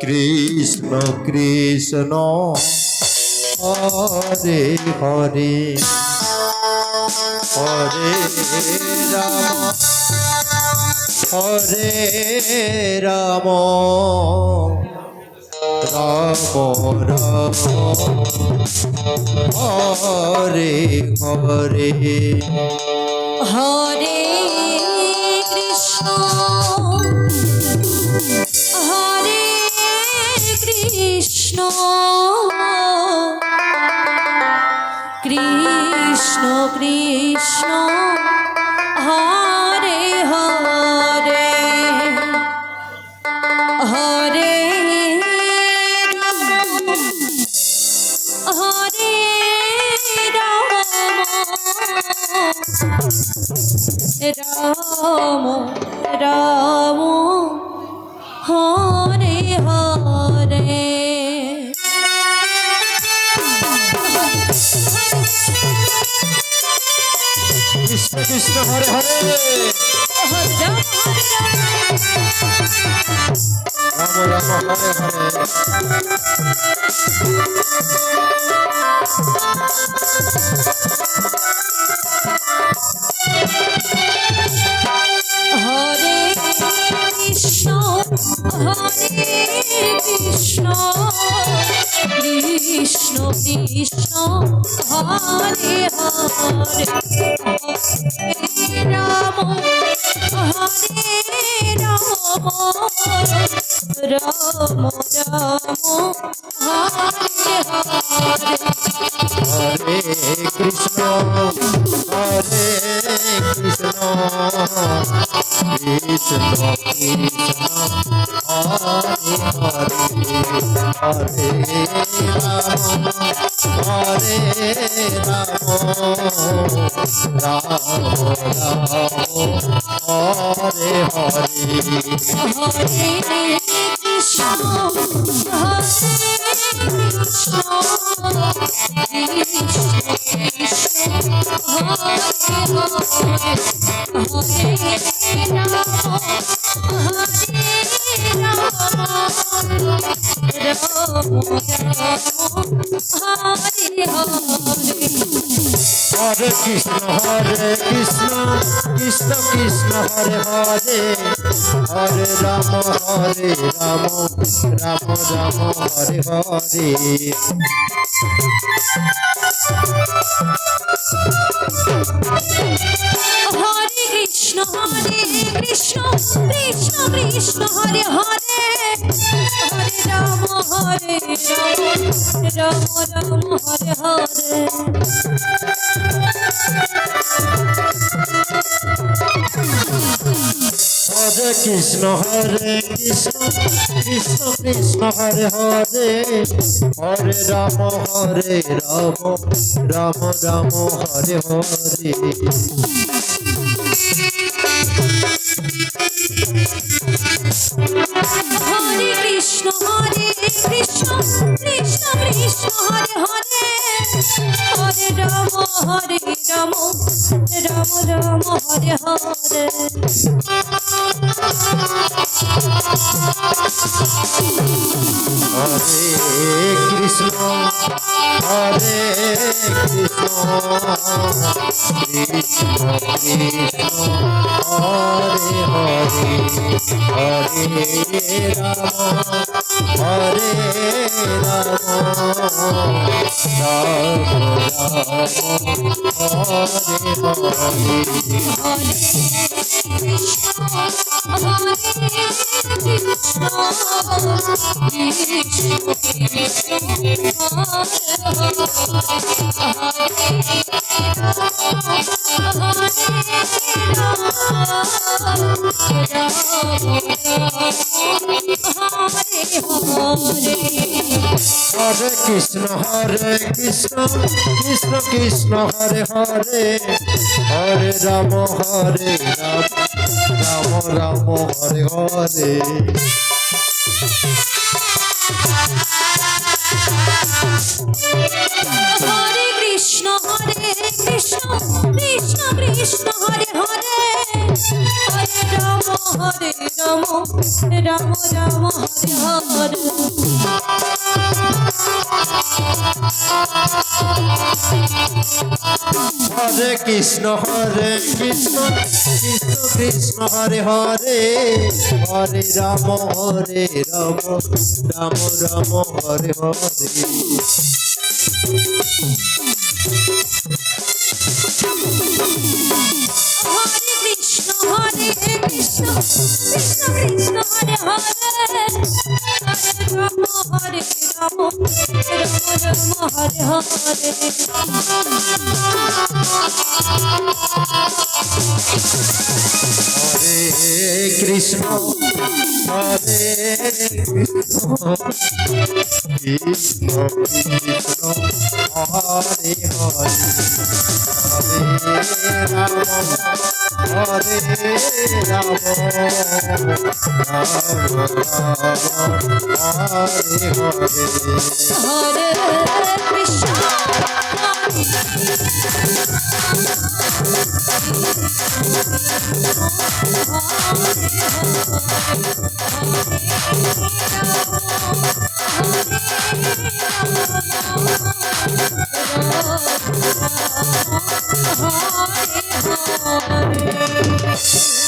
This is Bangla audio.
কৃষ্ণ কৃষ্ণ হরে হরে হরে রাম হরে রাম রাম রাম হরে হরে হরে কৃষ্ণ হরে কৃষ্ণ কৃষ্ণ কৃষ্ণ হরে হরে হরে হরে রাম রাম হরে হরে কৃষ্ণ কৃষ্ণ হরে হরে হরে রাম রাম রাম হরে হরে হরে কৃষ্ণ হরে কৃষ্ণ কৃষ্ণ কৃষ্ণ হরে হরে হরে রাম হরে রাম রাম রাম হরে হরে হরে কৃষ্ণ হরে কৃষ্ণ কৃষ্ণ কৃষ্ণ হরে হরে হরে রাম হরে রাম রাম রাম হরে হরে হরে কৃষ্ণ হরে কৃষ্ণ কৃষ্ণ কৃষ্ণ হরে হরে হরে কৃষ্ণ কৃষ্ণ কৃষ্ণ হরে হরে হরে রাম রাম রাম হরে হরে হরে কৃষ্ণ কৃষ্ণ কৃষ্ণ হরে হরে হরে রাম রাম রাম হরে হরে হরে কৃষ্ণ কৃষ্ণ কৃষ্ণ হরে হরে হরে রাম রাম রাম হরে হরে হরে কৃষ্ণ কৃষ্ণ কৃষ্ণ হরে হরে হরে রাম রাম রাম হরে হরে হরে কৃষ্ণ কৃষ্ণ কৃষ্ণ হরে হরে হরে রাম হরে রাম রাম রাম হরে হরে হরে কৃষ্ণ হরে কৃষ্ণ হরে কৃষ্ণ কৃষ্ণ কৃষ্ণ হরে হরে হরে রাম রাম রাম হরে হরে হরে কৃষ্ণ কৃষ্ণ কৃষ্ণ হরে হরে রাম রাম হরে হরে হরে কৃষ্ণ কৃষ্ণ কৃষ্ণ হরে হরে হরে রাম রাম রাম রাম হরে হরে হরে কৃষ্ণ কৃষ্ণ কৃষ্ণ হরে হরে হরে রাম রাম রাম হরে হরে হরে কৃষ্ণ কৃষ্ণ কৃষ্ণ হরে হরে হরে রাম রাম রাম হরে হরে হরে কৃষ্ণ